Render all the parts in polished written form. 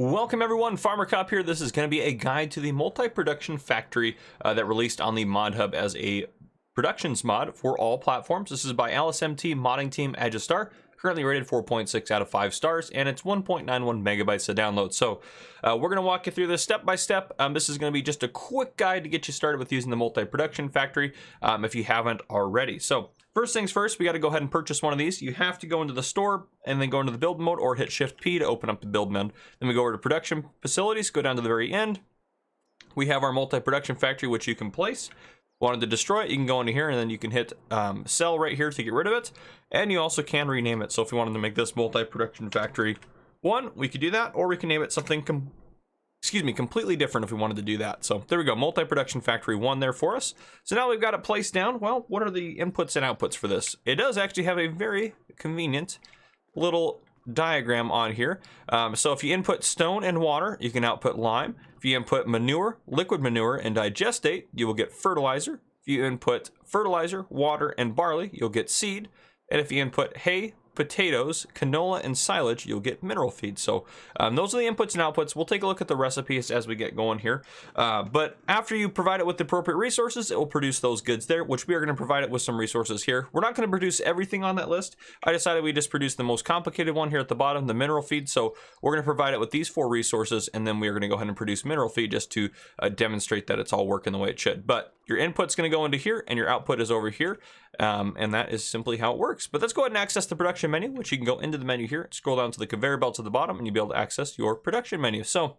Welcome everyone, Farmer Cop here. This is going to be a guide to the multi-production factory that released on the Mod Hub as a productions mod for all platforms. This is by Alice MT Modding Team Agistar, currently rated 4.6 out of 5 stars, and it's 1.91 megabytes to download. So we're going to walk you through this step by step. This is going to be just a quick guide to get you started with using the multi-production factory if you haven't already. So first things first, we got to go ahead and purchase one of these. You have to go into the store and then go into the build mode or hit Shift P to open up the build mode. Then we go over to production facilities, go down to the very end. We have our multi-production factory, which you can place. Wanted to destroy it, you can go into here and then you can hit sell right here to get rid of it. And you also can rename it. So if we wanted to make this multi-production factory 1, we could do that, or we can name it something completely different if we wanted to do that. So there we go, multi-production factory 1 there for us. So now we've got it placed down. Well, what are the inputs and outputs for this? It does actually have a very convenient little diagram on here. So if you input stone and water, you can output lime. If you input manure, liquid manure, and digestate, you will get fertilizer. If you input fertilizer, water, and barley, you'll get seed. And if you input hay, potatoes, canola, and silage, you'll get mineral feed. So those are the inputs and outputs. We'll take a look at the recipes as we get going here. But after you provide it with the appropriate resources, it will produce those goods there, which we are going to provide it with some resources here. We're not going to produce everything on that list. I decided we just produce the most complicated one here at the bottom, the mineral feed. So we're going to provide it with these 4 resources, and then we are going to go ahead and produce mineral feed just to demonstrate that it's all working the way it should. But your input's going to go into here, and your output is over here, and that is simply how it works. But let's go ahead and access the production menu, which you can go into the menu here, scroll down to the conveyor belts at the bottom, and you'll be able to access your production menu. So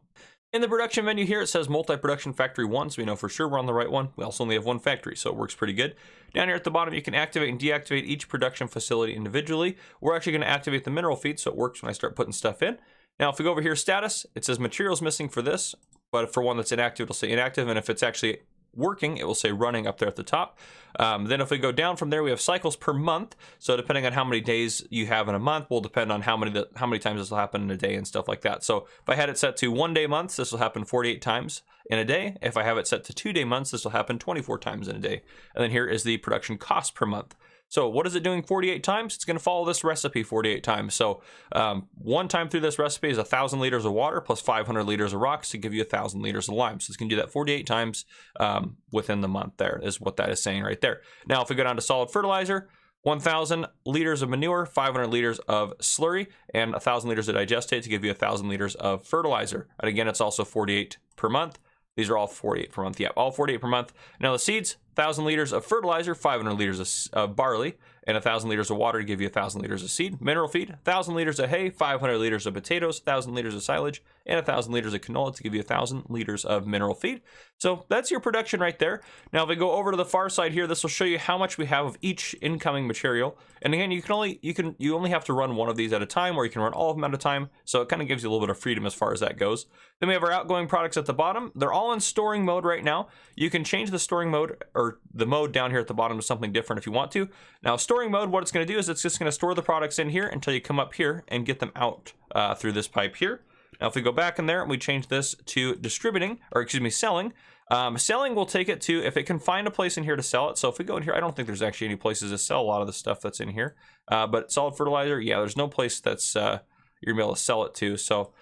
in the production menu here, it says multi-production factory 1, so we know for sure we're on the right one. We also only have 1 factory, so it works pretty good. Down here at the bottom, you can activate and deactivate each production facility individually. We're actually going to activate the mineral feed, so it works when I start putting stuff in. Now, if we go over here, status, it says materials missing for this, but for one that's inactive, it'll say inactive, and if it's actually working, it will say running up there at the top. Then if we go down from there, we have cycles per month. So depending on how many days you have in a month will depend on how many times this will happen in a day and stuff like that. So if I had it set to 1-day months, this will happen 48 times in a day. If I have it set to 2-day months, this will happen 24 times in a day. And then here is the production cost per month. So what is it doing 48 times? It's going to follow this recipe 48 times. So 1 time through this recipe is 1,000 liters of water plus 500 liters of rocks to give you 1,000 liters of lime. So it's going to do that 48 times within the month. There is what that is saying right there. Now, if we go down to solid fertilizer, 1,000 liters of manure, 500 liters of slurry, and 1,000 liters of digestate to give you 1,000 liters of fertilizer. And again, it's also 48 per month. These are all 48 per month. Yeah, all 48 per month. Now the seeds, 1,000 liters of fertilizer, 500 liters of barley, and 1,000 liters of water to give you 1,000 liters of seed. Mineral feed, 1,000 liters of hay, 500 liters of potatoes, 1,000 liters of silage, and 1,000 liters of canola to give you 1,000 liters of mineral feed. So that's your production right there. Now if we go over to the far side here, this will show you how much we have of each incoming material. And again, you only have to run one of these at a time, or you can run all of them at a time. So it kind of gives you a little bit of freedom as far as that goes. Then we have our outgoing products at the bottom. They're all in storing mode right now. You can change the storing mode or the mode down here at the bottom to something different if you want to. Now storing mode, what it's going to do is it's just going to store the products in here until you come up here and get them out through this pipe here. Now if we go back in there and we change this to distributing, or excuse me, selling, selling will take it to, if it can find a place in here to sell it. So if we go in here, I don't think there's actually any places to sell a lot of the stuff that's in here. But solid fertilizer, yeah, there's no place that's you're gonna be able to sell it to. So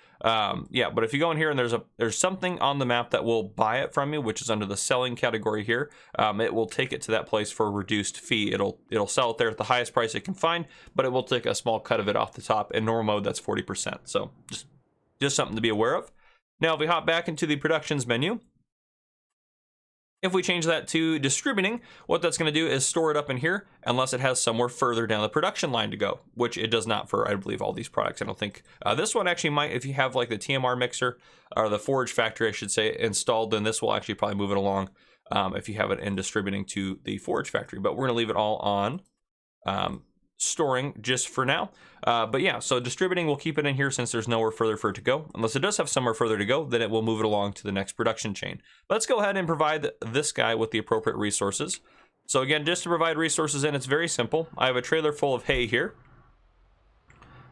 yeah, but if you go in here and there's something on the map that will buy it from you, which is under the selling category here, it will take it to that place for a reduced fee. It'll sell it there at the highest price it can find, but it will take a small cut of it off the top. In normal mode, that's 40%. So just something to be aware of. Now, if we hop back into the productions menu, if we change that to distributing, what that's going to do is store it up in here unless it has somewhere further down the production line to go, which it does not for, I believe, all these products. I don't think this one actually might, if you have like the TMR mixer or the forage factory, I should say, installed, then this will actually probably move it along if you have it in distributing to the forage factory. But we're going to leave it all on storing just for now. But yeah, so distributing, we'll keep it in here since there's nowhere further for it to go. Unless it does have somewhere further to go, then it will move it along to the next production chain. Let's go ahead and provide this guy with the appropriate resources. So again, just to provide resources in, it's very simple. I have a trailer full of hay here.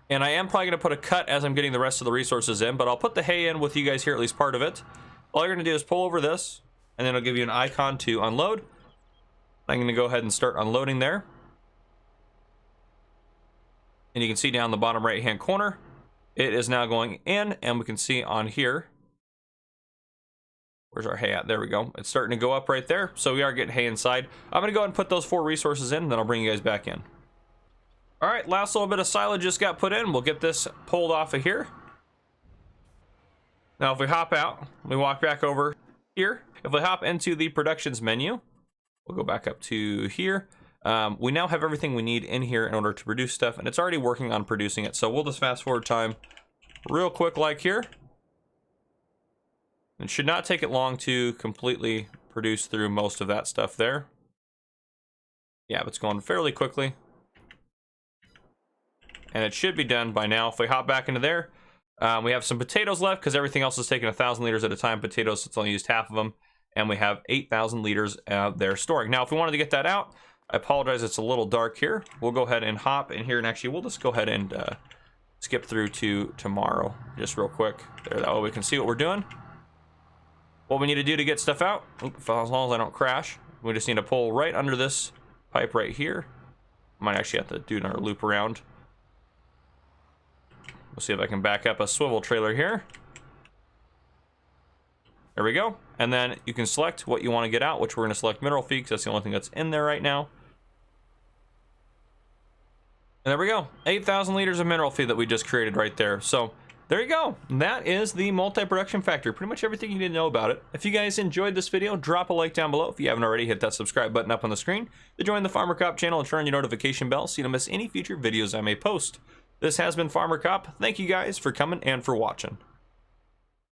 And I am probably going to put a cut as I'm getting the rest of the resources in, but I'll put the hay in with you guys here, at least part of it. All you're going to do is pull over this, and then it'll give you an icon to unload. I'm going to go ahead and start unloading there. And you can see down the bottom right hand corner, it is now going in, and we can see on here, where's our hay at? There we go. It's starting to go up right there. So we are getting hay inside. I'm going to go ahead and put those 4 resources in, and then I'll bring you guys back in. All right, last little bit of silage just got put in. We'll get this pulled off of here. Now, if we hop out, we walk back over here. If we hop into the productions menu, we'll go back up to here. We now have everything we need in here in order to produce stuff, and it's already working on producing it. So we'll just fast forward time real quick like here. It should not take it long to completely produce through most of that stuff there. Yeah, it's going fairly quickly. And it should be done by now. If we hop back into there, we have some potatoes left because everything else is taking 1,000 liters at a time. Potatoes, it's only used half of them. And we have 8,000 liters there storing. Now, if we wanted to get that out, I apologize, it's a little dark here. We'll go ahead and hop in here, and actually, we'll just go ahead and skip through to tomorrow, just real quick. There, that way we can see what we're doing. What we need to do to get stuff out, as long as I don't crash, we just need to pull right under this pipe right here. Might actually have to do another loop around. We'll see if I can back up a swivel trailer here. There we go. And then you can select what you want to get out, which we're going to select mineral feed because that's the only thing that's in there right now. And there we go. 8,000 liters of mineral feed that we just created right there. So there you go. That is the multi-production factory. Pretty much everything you need to know about it. If you guys enjoyed this video, drop a like down below. If you haven't already, hit that subscribe button up on the screen to join the Farmer Cop channel and turn on your notification bell so you don't miss any future videos I may post. This has been Farmer Cop. Thank you guys for coming and for watching.